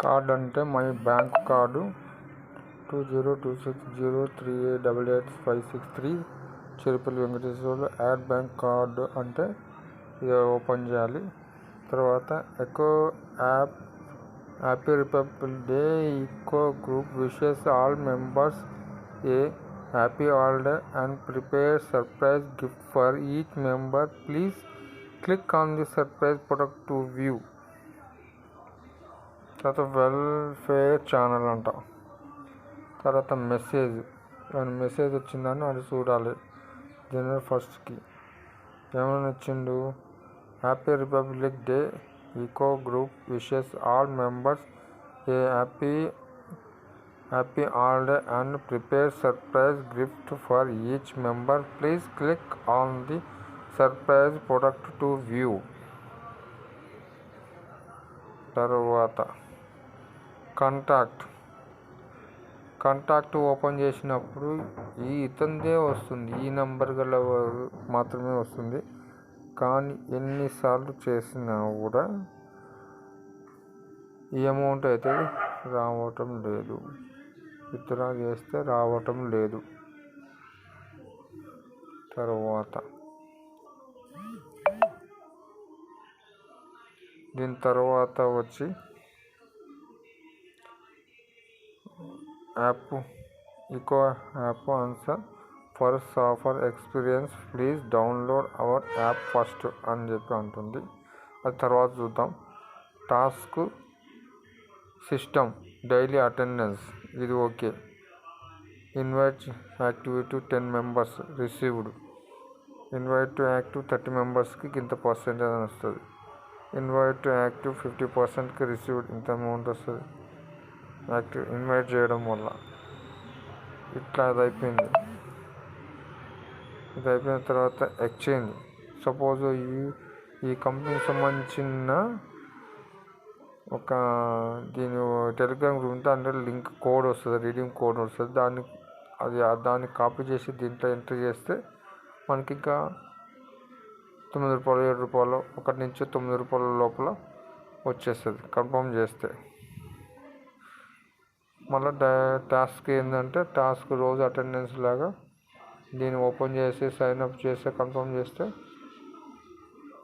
Card అంటే my bank card 202603888563 Chirupalli Venkateswarlu add bank card అంటే ఇది ఓపెన్ చేయాలి. తర్వాత Eco app happy republic day eco group wishes all members a happy holiday and prepare surprise gift for each member. Please click on the surprise product to view. తర్వాత welfare channel అంట. తర్వాత message వచ్చిందని అది చూడాలి. జనవరి 1st ఏమైనా వచ్చిండు, happy republic day eco group wishes all members a happy holiday and prepare surprise gift for each member. Please click on the surprise product to view. తర్వాత contact open చేసినప్పుడు ఇతందే వస్తుంది, ఈ నెంబర్ గల మాత్రమే వస్తుంది. కానీ ఎన్నిసార్లు చేసినా కూడా ఈ అమౌంట్ అయితే రావటం లేదు, విత్డ్రా చేస్తే రావటం లేదు. దీని తర్వాత వచ్చి app Eco app answer for safer experience please download our app first అని చెప్పి అంటుంది. అది తర్వాత చూద్దాం. టాస్క్ సిస్టమ్ డైలీ అటెండెన్స్ ఇది okay. Invite activity 10 members received. Invite to active 30 membersకి ఇంత పర్సెంటేజ్ అని వస్తుంది. ఇన్వైట్ టు యాక్టివ్ 50%కి రిసీవ్డ్ ఇంత అమౌంట్ వస్తుంది. యాక్టివ్ ఇన్వైట్ చేయడం వల్ల ఇట్లా ఇది అయిపోయిన తర్వాత ఎక్స్చేంజ్. సపోజ్ ఈ కంపెనీకి సంబంధించిన ఒక దీని టెలిగ్రామ్ గ్రూప్ ఉంటే అందులో లింక్ కోడ్ వస్తుంది, రీడింగ్ కోడ్ వస్తుంది. దాన్ని కాపీ చేసి దీంట్లో ఎంట్రీ చేస్తే మనకి ఇంకా ₹9 ₹7 1 నుంచి ₹9 లోపల వచ్చేస్తుంది కన్ఫర్మ్ చేస్తే. మళ్ళీ టాస్క్ ఏంటంటే టాస్క్ రోజు అటెండెన్స్ లాగా దీన్ని ఓపెన్ చేసి సైన్అప్ చేస్తే కన్ఫర్మ్ చేస్తే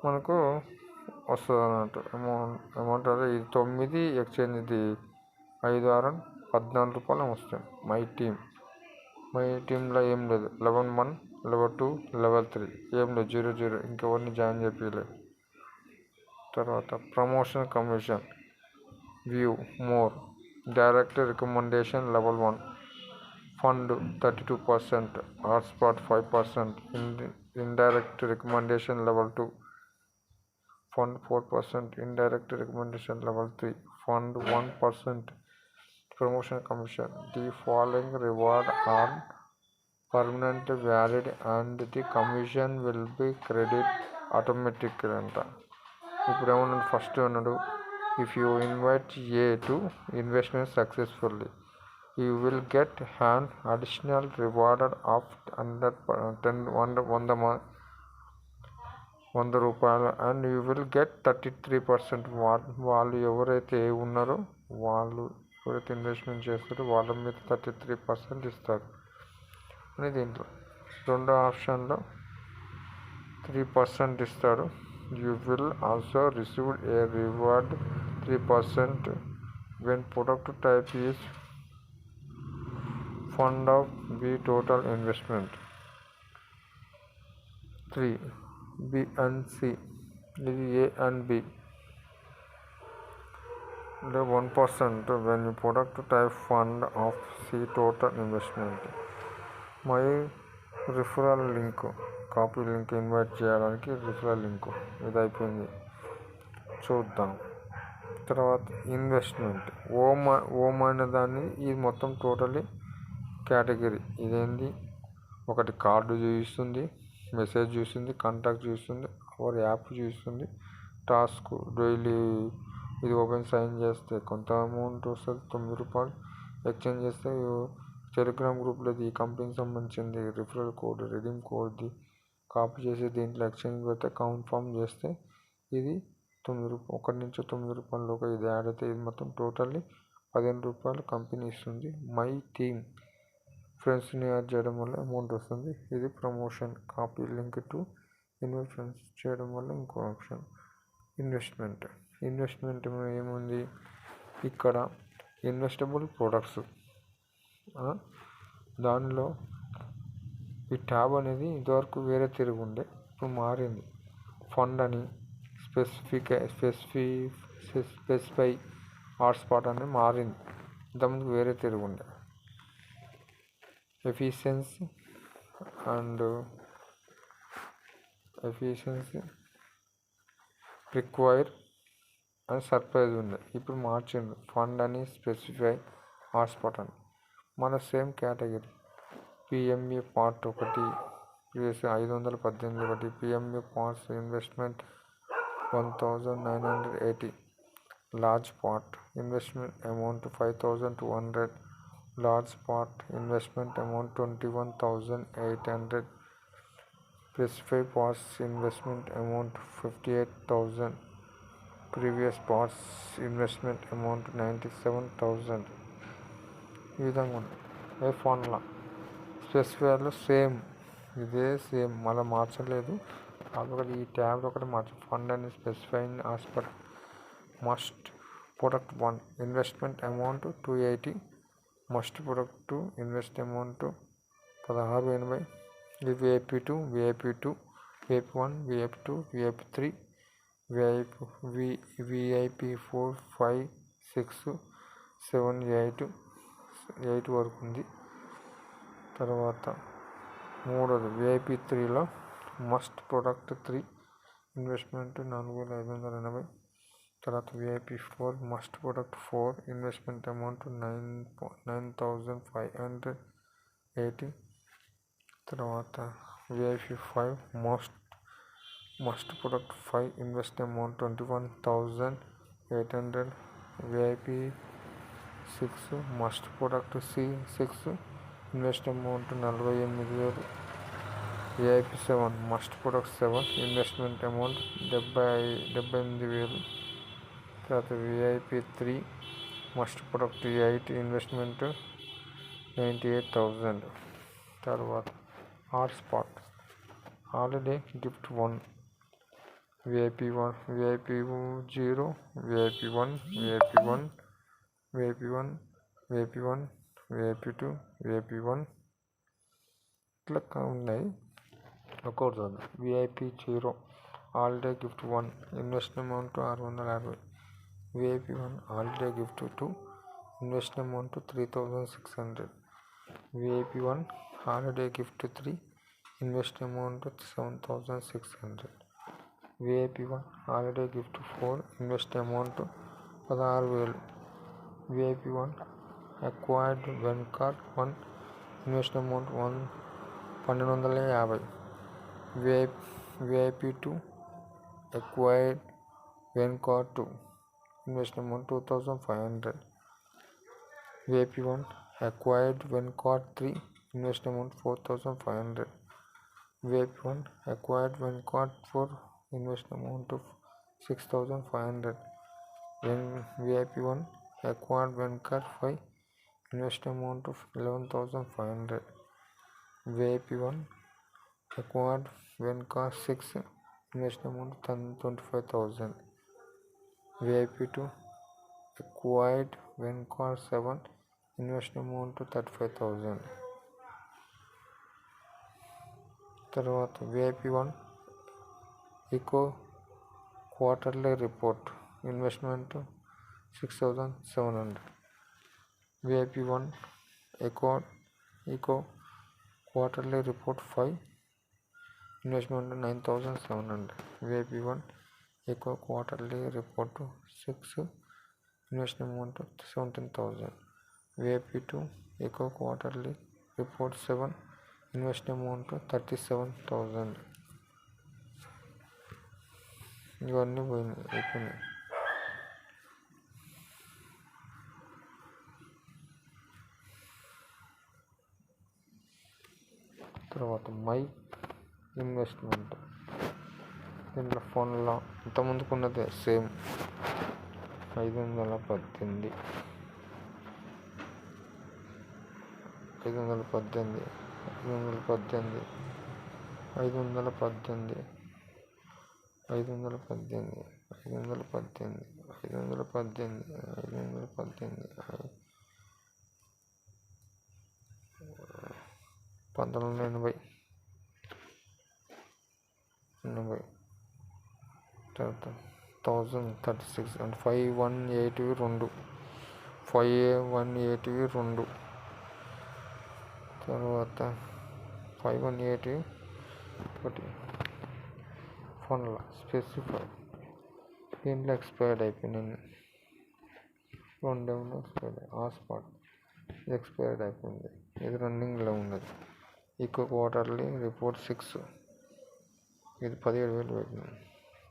మనకు వస్తుంది అన్నట్టు అమౌంట్. అదే ఇది 9 ఎక్స్చేంజ్, ఇది 5 6 ₹14 వస్తాయి. మై టీంలో ఏం లేదు. 11 level 2 level 3 ఏం లేదు, 0 ఇంకెవరిని జాయిన్ చేయలేదు. తర్వాత promotion commission view more direct recommendation level 1 fund 32%, hotspot 5%, indirect recommendation level 2 fund 4%, indirect recommendation level 3 fund 1%. Promotion commission the following reward are permanent valid and the commission will be credit automatic అంట. ఇప్పుడు ఏమన్నాడు, first అన్నాడు if you invite a to investment successfully you will get an additional reward of ₹100 and you will get 33%. వాళ్ళు ఎవరైతే ఉన్నారో వాళ్ళు ఎవరైతే investment చేస్తారో వాళ్ళ మీద 33% ఇస్తారు అని. దీంట్లో రెండో ఆప్షన్లో 3% ఇస్తాడు. You will also receive a reward 3% when product type is fund of B total investment. 3 B and C ఇది A and B. 1% when product type fund of C total investment. My referral link copy link invite చేయడానికి referral link ఇది అయిపోయింది. చూద్దాం. తర్వాత investment ohm అనే దాన్ని ఇది మొత్తం టోటలీ కేటగిరీ. ఇదేంది, ఒకటి కార్డు చూపిస్తుంది, మెసేజ్ చూస్తుంది, కాంటాక్ట్ చూస్తుంది, అవర్ యాప్ చూస్తుంది, టాస్క్ డైలీ ఇది ఓపెన్ సైన్ చేస్తే కొంత అమౌంట్ వస్తుంది ₹9. ఎక్స్చేంజ్ చేస్తే టెలిగ్రామ్ గ్రూప్లో ఈ కంపెనీకి సంబంధించింది రిఫరల్ కోడ్ రిడీమ్ కోడ్ది కాపీ చేసి దీంట్లో ఎక్స్చేంజ్ పెడితే కన్ఫర్మ్ చేస్తే ఇది 1 నుంచి 9 రూపాయలలోగా ఇది యాడ్ అయితే ఇది మొత్తం టోటల్లీ 15 రూపాయలు కంపెనీ ఇస్తుంది. మై థీమ్ ఫ్రెండ్స్ని యాడ్ చేయడం వల్ల అమౌంట్ వస్తుంది. ఇది promotion. Copy link to invite friends చేయడం వల్ల ఇంకో ఆప్షన్. ఇన్వెస్ట్మెంట్ ఏముంది ఇక్కడ, ఇన్వెస్టబుల్ ప్రొడక్ట్స్. దానిలో ఈ ట్యాబ్ అనేది ఇదివరకు వేరే తిరిగి ఉండే, ఇప్పుడు మారింది. ఫండ్ అని స్పెసిఫై హాట్స్పాట్ అనేది మారింది. ఇంతకుముందు వేరే తిరిగి ఉండే. ఎఫిషియన్సీ రిక్వైర్ అని సర్ప్రైజ్ ఉంది. ఇప్పుడు మార్చిండు ఫండ్ అని స్పెసిఫై హాట్స్పాట్ అని. మన same category PMA part 1 previous 518 ఒకటి. PMA parts investment 1980. Large part investment amount 5200. Large part investment amount 21,800. Specify parts investment amount 58,000. Previous parts investment amount 97,000. ఈ విధంగా ఉంది. ఫండ్లా స్పెసిఫైలో ఇదే సేమ్ మళ్ళీ మార్చలేదు. కాబట్టి ఈ ట్యాబ్ ఒకటి ఫండ్ అని specify hospital. Must product 1 investment amount 280. Must product 2 invest amount 1680. ఇది VIP2, VIP1, VIP2, VIP3, VIP4, 5, 6, 7, 8 వరకు ఉంది. తర్వాత మూడోది VIP3లో మస్ట్ ప్రొడక్ట్ 3 ఇన్వెస్ట్మెంట్ 4580. తర్వాత VIP4 must product 4 investment amount 9,580. తర్వాత VIP5 must product 5 invest amount 21,800. VIP6 must product 6 invest amount 48,000. VIP7 must product 7 investment amount 78,000. తర్వాత VIP3 must product 8 investment 98,000. తర్వాత hotspot holiday gift 1 VIP0, VIP1, VIP2, VIP1 ఇట్లా ఉన్నాయి. ఒక్కొక్కటి చూద్దాం. VIP0 holiday gift 1 invest amount 650. VIP1 holiday gift 2 invest amount 3,600. VIP1 holiday gift 3 invest amount 7,600. VIP1 holiday gift 4 invest amount 16,000. VIP1 acquired when card 1 invest amount 1,250. VIP2 acquired when card 2 invest amount 2,500. VIP1 acquired when card 3 invest amount 4,500. VIP1 acquired when card 4 invest amount of 6,500. VIP1 acquired when card 5 invest amount of 11,500. VIP1 acquired when card 6 invest amount 25,000. VIP2 acquired when card 7 invest amount 35,000. తర్వాత VIP1 eco quarterly report investment 6,700. VIP1 eco quarterly report 5 investment 9,700. VIP1 eco quarterly report 6 invest amount 17,000. VIP2 eco quarterly report 7 invest amount 37,000. ఇవన్నీ అయిపోయినాయి. తర్వాత my investment దీంట్లో ఫోన్లో ఇంతకుముందుకు ఉన్నదే same 518 518 518 518 518 518 1980 తర్వాత 1036 and 518 2 తర్వాత 518 ఒకటి ఫోన్లో స్పెసిఫై దీంట్లో ఎక్స్పైర్డ్ అయిపోయింది. 2 ఎక్స్పైర్డ్ హాట్స్పాట్ ఇది ఎక్స్పైర్డ్ అయిపోయింది. ఇది రన్నింగ్లో ఉన్నది. ఈకో క్వార్టర్లీ రిపోర్ట్ 6 ఇది 17,000 పెట్టింది.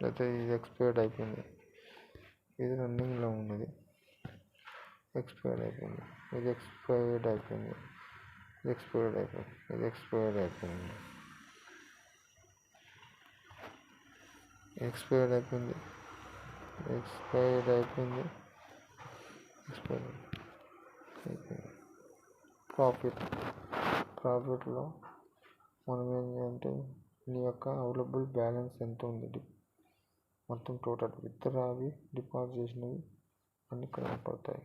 అయితే ఇది ఎక్స్పైర్డ్ అయిపోయింది. ఇది రన్నింగ్లో ఉన్నది. ఎక్స్పైర్డ్ అయిపోయింది. ఇది ఎక్స్పైర్డ్ అయిపోయింది. ఇది ఎక్స్పైర్డ్ అయిపోయింది. ఇది ఎక్స్పైర్డ్ అయిపోయింది. ఎక్స్పైర్డ్ అయిపోయింది. ఎక్స్పైర్డ్ అయిపోయింది. ఎక్స్పైర్డ్ అయిపోయింది. ప్రాఫిట్లో మనం ఏంటంటే నీ యొక్క అవైలబుల్ బ్యాలెన్స్ ఎంత ఉంది, మొత్తం టోటల్ విత్డ్రావి డిపాజిట్ చేసినవి అన్నీ కనపడతాయి.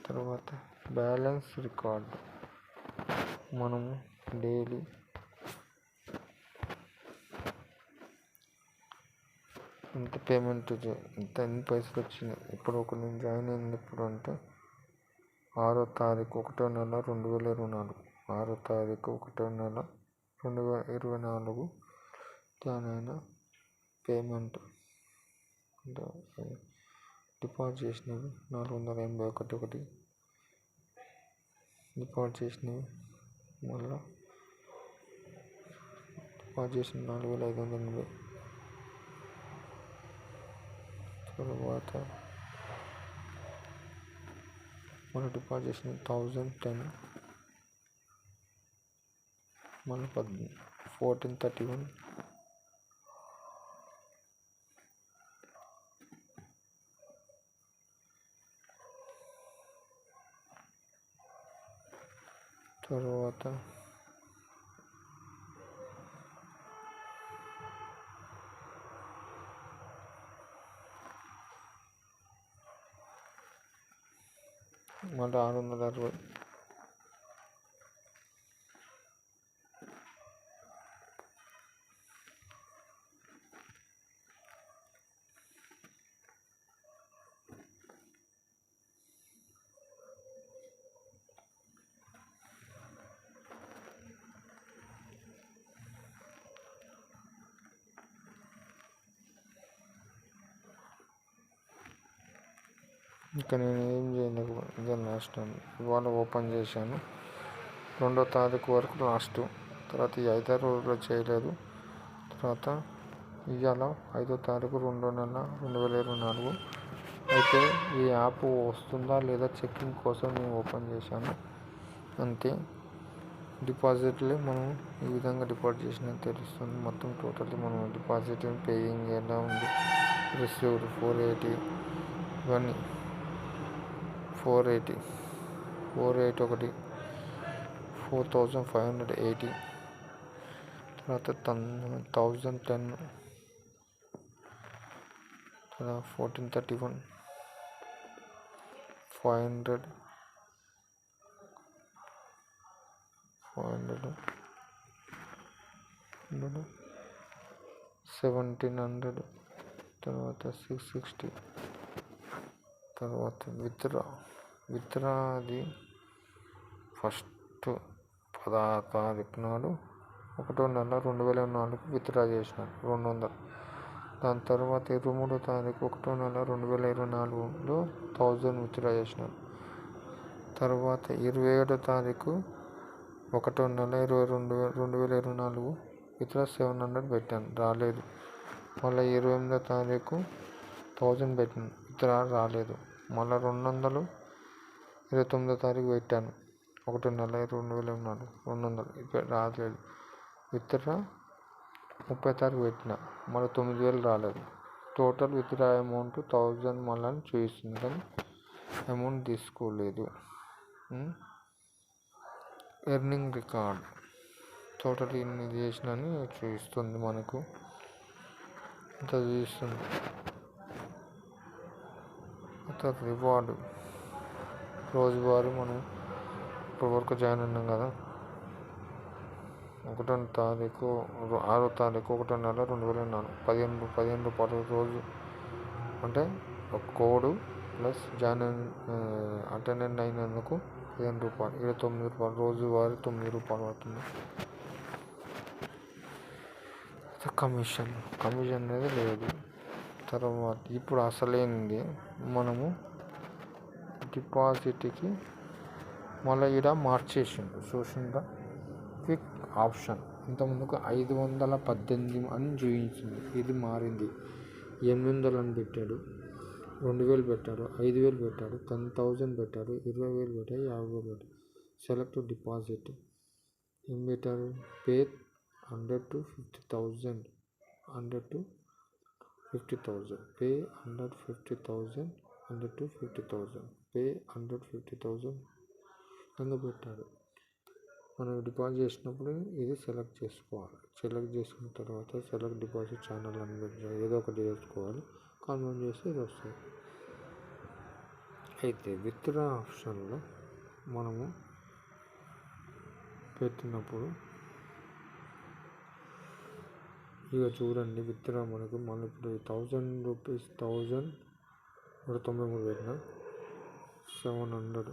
తర్వాత బ్యాలెన్స్ రికార్డు మనము డైలీ ఎంత పేమెంట్ ఎన్ని పైసలు వచ్చినాయి. ఇప్పుడు నేను జాయిన్ అయింది ఎప్పుడు అంటే 6వ తారీఖు 1వ నెల 2024 6వ తారీఖు 1వ నెల 2024 జాయిన్ అయిన. పేమెంట్ డిపాజిట్ చేసినవి 481 డిపాజిట్ చేసినవి మళ్ళీ డిపాజిట్ చేసిన 4,580. తర్వాత మన డిపాజిట్ చేసిన 1010 మళ్ళీ 1431 తర్వాత మళ్ళీ 660 ఇంకా నేను ఏం చేయలేదు. ఇదే లాస్ట్ టైం ఇవాళ ఓపెన్ చేశాను. 2వ తారీఖు వరకు లాస్ట్. తర్వాత ఈ 5 రోజుల్లో చేయలేదు. తర్వాత ఇవాళ 5వ తారీఖు 2వ నెల 2024. అయితే ఈ యాప్ వస్తుందా లేదా చెక్కింగ్ కోసం నేను ఓపెన్ చేశాను అంతే. డిపాజిట్లు మనం ఈ విధంగా డిపాజిట్ చేసినా తెలుస్తుంది. మొత్తం టోటల్లీ మనం డిపాజిట్ పేయింగ్ ఎలా ఉంది, రిసీవ్డ్ 480 ఇవన్నీ 480 481 4,580 తర్వాత 1010 తర్వాత 1431 500 1700 తర్వాత 660 తర్వాత విత్డ్రాది ఫస్ట్ 16వ తారీఖు నాడు 1వ నెల 2024 విత్డ్రా చేసినాను 200. దాని తర్వాత 23వ తారీఖు 1వ నెల 2024లో 1000 విత్డ్రా చేసినాను. తర్వాత 27వ తారీఖు 1వ నెల 2024 విత్డ్రా 700 పెట్టాను, రాలేదు. మళ్ళీ 28వ తారీఖు 1000 పెట్టాను, విత్డ్రా రాలేదు. మళ్ళీ 200 29వ తారీఖు పెట్టాను, 1వ నెల 2024 200 రాలేదు. విత్డ్రా 30 తారీఖు పెట్టిన, మళ్ళీ 9,000 రాలేదు. టోటల్ విత్డ్రా అమౌంట్ 1000 మళ్ళీ చూపిస్తుంది, కానీ అమౌంట్ తీసుకోలేదు. ఎర్నింగ్ రికార్డ్ టోటల్ ఇన్ని చేసినని చూపిస్తుంది, మనకు ఇంత చూపిస్తుంది. తర్వాత రివార్డు రోజువారీ మనం ఇప్పటివరకు జాయిన్ ఉన్నాం కదా, 1వ తారీఖు 6వ తారీఖు 1వ నెల 2004 15 రూపాయలు రోజు, అంటే ఒక కోడ్ ప్లస్ అటెండెంట్ అయినందుకు 15 రూపాయలు, 9 రూపాయలు రోజువారీ 9 రూపాయలు పడుతుంది. కమిషన్ అనేది లేదు. తర్వాత ఇప్పుడు అసలేంది, మనము డిపాజిట్కి మళ్ళీ ఇక్కడ మార్చేసిండు, చూసిందా క్విక్ ఆప్షన్. ఇంతకుముందుకు 518 అని చూపించింది, ఇది మారింది. 800 అని పెట్టాడు, 2000 పెట్టాడు, 5000 పెట్టాడు, 10,000 పెట్టాడు, 20,000 పెట్టాడు, 50,000 పెట్టాడు. సెలెక్ట్ డిపాజిట్ ఏం పెట్టారు, pay 100 to 50,000, 100 to 50,000, pay 150,000, 100 to 50,000, pay 150,000 అని పెట్టాడు. మనం డిపాజిట్ చేసినప్పుడు ఇది సెలెక్ట్ చేసుకోవాలి. సెలెక్ట్ చేసుకున్న తర్వాత సెలెక్ట్ డిపాజిట్ ఛానల్ అని పెట్టాలి, ఏదో ఒకటి చేసుకోవాలి. కన్ఫర్మ్ చేస్తే ఇది వస్తుంది. అయితే విత్డ్రా ఆప్షన్లో మనము పెట్టినప్పుడు ఇక చూడండి, విత్డ్రా మనకు మళ్ళీ ఇప్పుడు 1000 రూపీస్ 1,193 పెట్టిన 700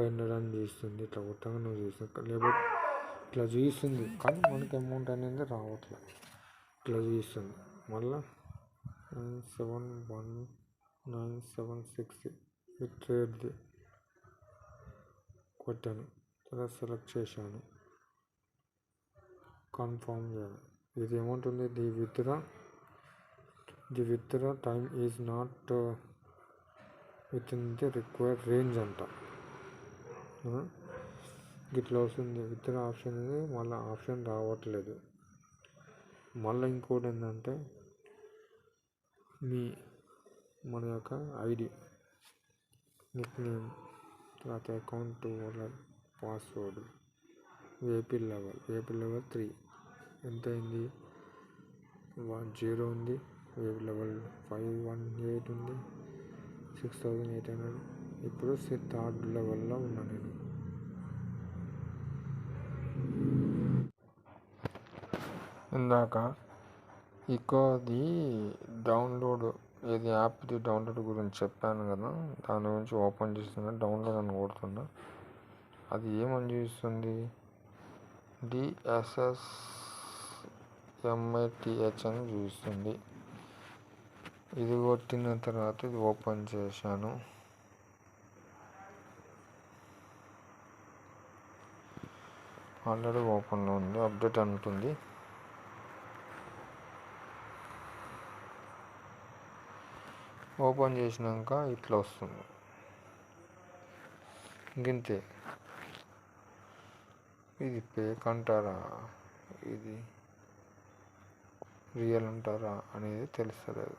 500 అని చూస్తుంది. ఇట్లా కొత్తగా నువ్వు చూస్తుంది, లేకపోతే ఇట్లా చూస్తుంది, కానీ మనకి అమౌంట్ అనేది రావట్లేదు. ఇట్లా చూస్తుంది. మళ్ళీ 971,976 విత్ ట్రేడ్ది కొట్టాను, తర్వాత సెలెక్ట్ చేశాను, కన్ఫర్మ్ చేయాలి. ఇది ఏమంటుంది, the withdraw time is not with in the required range అంట. ఇట్లా వస్తుంది విత్డ్రా ఆప్షన్ అనేది, మళ్ళీ ఆప్షన్ రావట్లేదు. మళ్ళీ ఇంకోటి ఏంటంటే, మన యొక్క ఐడి, నిక్ నేమ్, తర్వాత account holder, password, AP level 3 ఎంత అయింది, 10 ఉంది, ఏపీ లెవెల్ 518 ఉంది, 6,800. ఇప్పుడు 3rd లెవెల్లో ఉన్నా నేను. ఇందాక ఇకోది డౌన్లోడ్, ఏది యాప్ది డౌన్లోడ్ గురించి చెప్పాను కదా, దాని గురించి ఓపెన్ చేస్తున్నా, డౌన్లోడ్ అని కొడుతున్నా. అది ఏమని చూపిస్తుంది, DSSMATH అని చూపిస్తుంది. ఇది కొట్టిన తర్వాత ఇది ఓపెన్ చేశాను. ఆల్రెడీ ఓపెన్లో ఉంది, అప్డేట్ అంటుంది. ఓపెన్ చేసినాక ఇట్లా వస్తుంది, గింతే. ఇది ఫేక్ అంటారా, ఇది రియల్ అంటారా అనేది తెలుస్తలేదు.